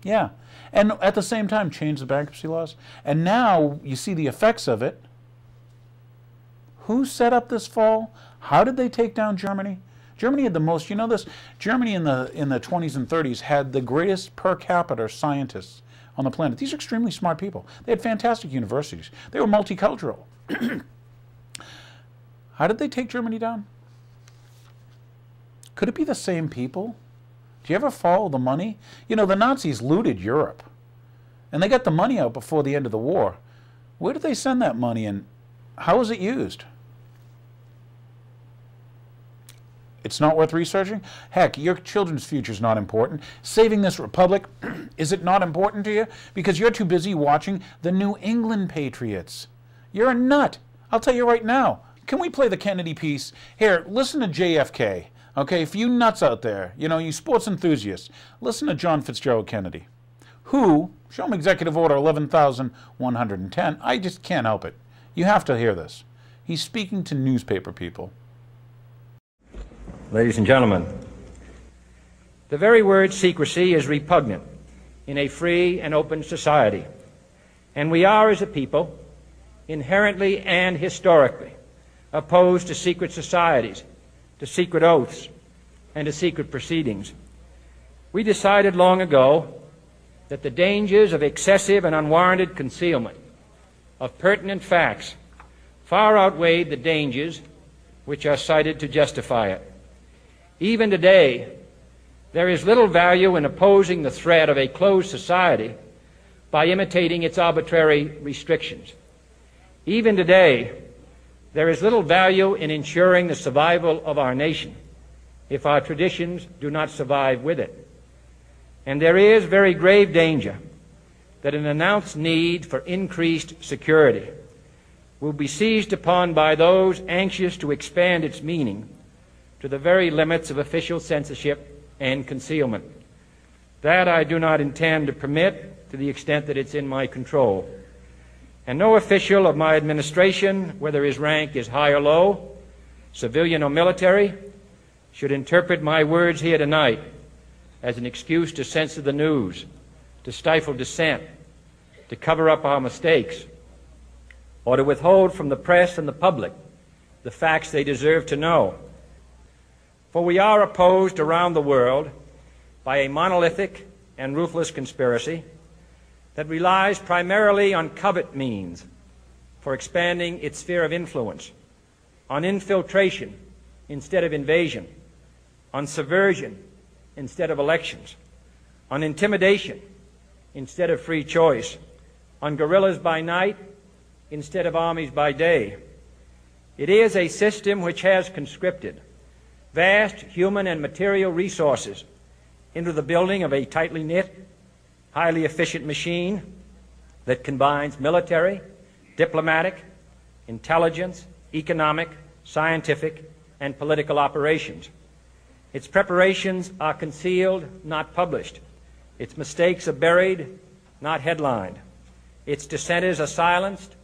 Yeah. And at the same time, change the bankruptcy laws. And now you see the effects of it. Who set up this fall? How did they take down Germany? Germany had the most, you know this, Germany in the 20s and 30s had the greatest per capita scientists on the planet. These are extremely smart people. They had fantastic universities. They were multicultural. How did they take Germany down? Could it be the same people? Do you ever follow the money? You know, the Nazis looted Europe, and they got the money out before the end of the war. Where did they send that money, and how was it used? It's not worth researching? Heck, your children's future is not important. Saving this republic, is it not important to you? Because you're too busy watching the New England Patriots. You're a nut. I'll tell you right now. Can we play the Kennedy piece? Here, listen to JFK. Okay, for you nuts out there, you know, you sports enthusiasts, listen to John Fitzgerald Kennedy, who, show him Executive Order 11,110, I just can't help it. You have to hear this. He's speaking to newspaper people. Ladies and gentlemen, the very word secrecy is repugnant in a free and open society, and we are, as a people, inherently and historically opposed to secret societies, to secret oaths, and to secret proceedings. We decided long ago that the dangers of excessive and unwarranted concealment of pertinent facts far outweighed the dangers which are cited to justify it. Even today, there is little value in opposing the threat of a closed society by imitating its arbitrary restrictions. Even today, there is little value in ensuring the survival of our nation if our traditions do not survive with it. And there is very grave danger that an announced need for increased security will be seized upon by those anxious to expand its meaning to the very limits of official censorship and concealment. That I do not intend to permit to the extent that it's in my control. And no official of my administration, whether his rank is high or low, civilian or military, should interpret my words here tonight as an excuse to censor the news, to stifle dissent, to cover up our mistakes, or to withhold from the press and the public the facts they deserve to know. For we are opposed around the world by a monolithic and ruthless conspiracy that relies primarily on covert means for expanding its sphere of influence, on infiltration instead of invasion, on subversion instead of elections, on intimidation instead of free choice, on guerrillas by night instead of armies by day. It is a system which has conscripted vast human and material resources into the building of a tightly knit, highly efficient machine that combines military, diplomatic, intelligence, economic, scientific, and political operations. Its preparations are concealed, not published. Its mistakes are buried, not headlined. Its dissenters are silenced,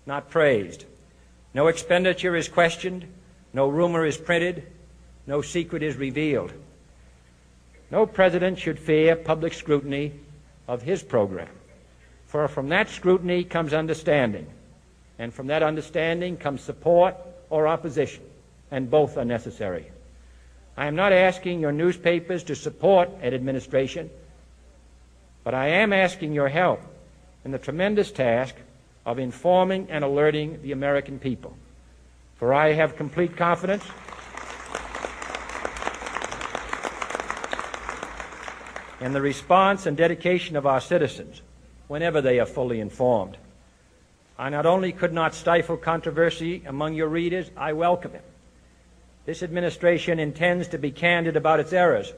not praised. No expenditure is questioned, no rumor is printed, no secret is revealed. No president should fear public scrutiny of his program, for from that scrutiny comes understanding, and from that understanding comes support or opposition, and both are necessary. I am not asking your newspapers to support an administration, but I am asking your help in the tremendous task of informing and alerting the American people. For I have complete confidence in the response and dedication of our citizens whenever they are fully informed. I not only could not stifle controversy among your readers, I welcome it. This administration intends to be candid about its errors.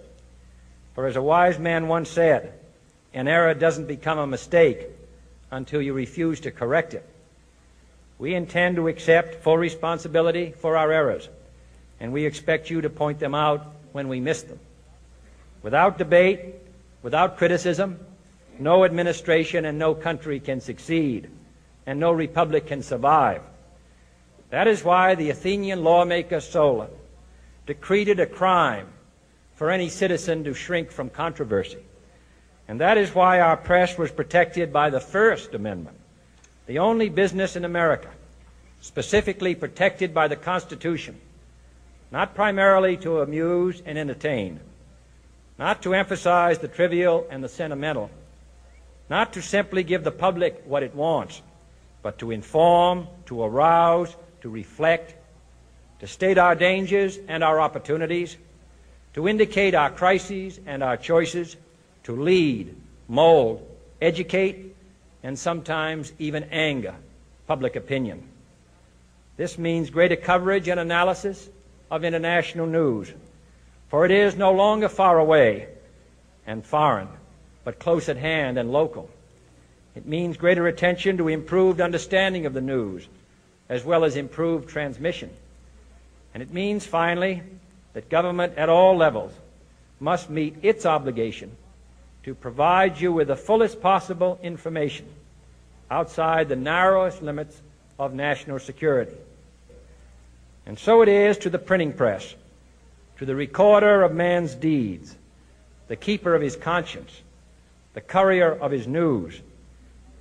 For as a wise man once said, an error doesn't become a mistake until you refuse to correct it. We intend to accept full responsibility for our errors, and we expect you to point them out when we miss them. Without debate, without criticism, no administration and no country can succeed, and no republic can survive. That is why the Athenian lawmaker Solon decreed it a crime for any citizen to shrink from controversy. And that is why our press was protected by the First Amendment, the only business in America specifically protected by the Constitution, not primarily to amuse and entertain, not to emphasize the trivial and the sentimental, not to simply give the public what it wants, but to inform, to arouse, to reflect, to state our dangers and our opportunities, to indicate our crises and our choices, to lead, mold, educate, and sometimes even anger public opinion. This means greater coverage and analysis of international news, for it is no longer far away and foreign, but close at hand and local. It means greater attention to improved understanding of the news, as well as improved transmission. And it means, finally, that government at all levels must meet its obligation to provide you with the fullest possible information outside the narrowest limits of national security. And so it is to the printing press, to the recorder of man's deeds, the keeper of his conscience, the courier of his news,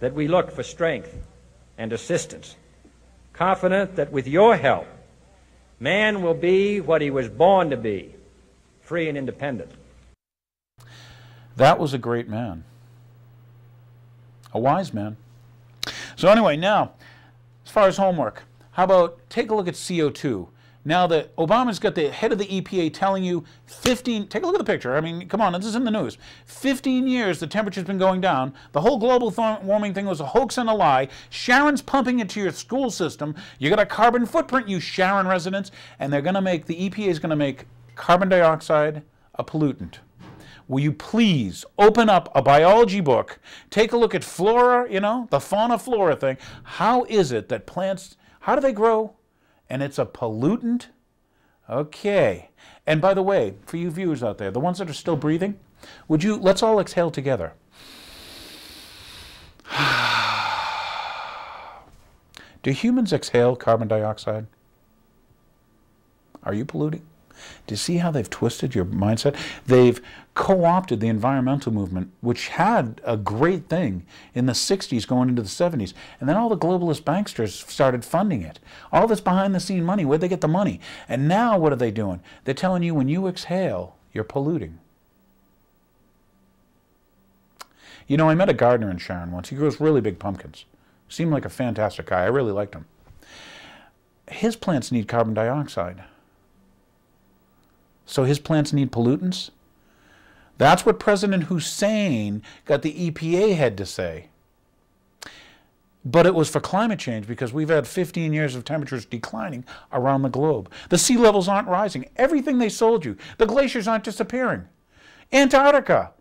that we look for strength and assistance, confident that with your help, man will be what he was born to be, free and independent. That was a great man. A wise man. So anyway, now, as far as homework, how about take a look at CO2. Now that Obama's got the head of the EPA telling you 15, take a look at the picture. I mean, come on, this is in the news. 15 years the temperature's been going down. The whole global warming thing was a hoax and a lie. Sharon's pumping it to your school system. You got a carbon footprint, you Sharon residents, and they're going to make, the EPA is going to make carbon dioxide a pollutant. Will you please open up a biology book, take a look at flora, you know, the fauna flora thing. How is it that plants, how do they grow? And it's a pollutant? Okay. And by the way, for you viewers out there, the ones that are still breathing, would you, let's all exhale together. Do humans exhale carbon dioxide? Are you polluting? Do you see how they've twisted your mindset? They've co-opted the environmental movement, which had a great thing in the 60s going into the 70s. And then all the globalist banksters started funding it. All this behind-the-scene money, where'd they get the money? And now what are they doing? They're telling you when you exhale, you're polluting. You know, I met a gardener in Sharon once. He grows really big pumpkins. Seemed like a fantastic guy. I really liked him. His plants need carbon dioxide. So his plants need pollutants? That's what President Hussein got the EPA head to say. But it was for climate change because we've had 15 years of temperatures declining around the globe. The sea levels aren't rising. Everything they sold you. The glaciers aren't disappearing. Antarctica.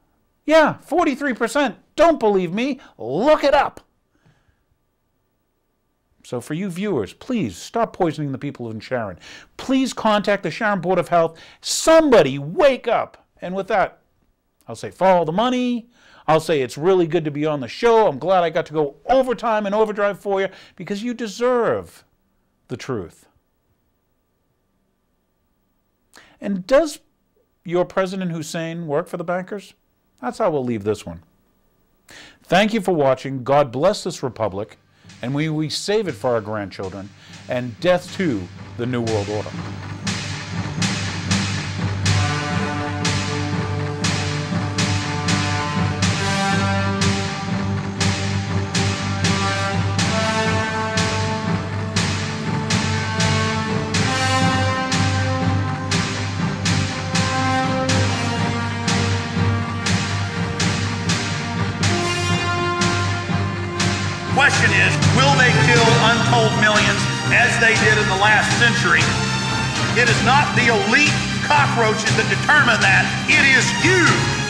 Yeah, 43%. Don't believe me. Look it up. So for you viewers, please stop poisoning the people in Sharon. Please contact the Sharon Board of Health. Somebody wake up. And with that, I'll say follow the money. I'll say it's really good to be on the show. I'm glad I got to go overtime and overdrive for you because you deserve the truth. And does your President Hussein work for the bankers? That's how we'll leave this one. Thank you for watching. God bless this republic. And we save it for our grandchildren, and death to the New World Order. Question is, will they kill untold millions as they did in the last century? It is not the elite cockroaches that determine that. It is you.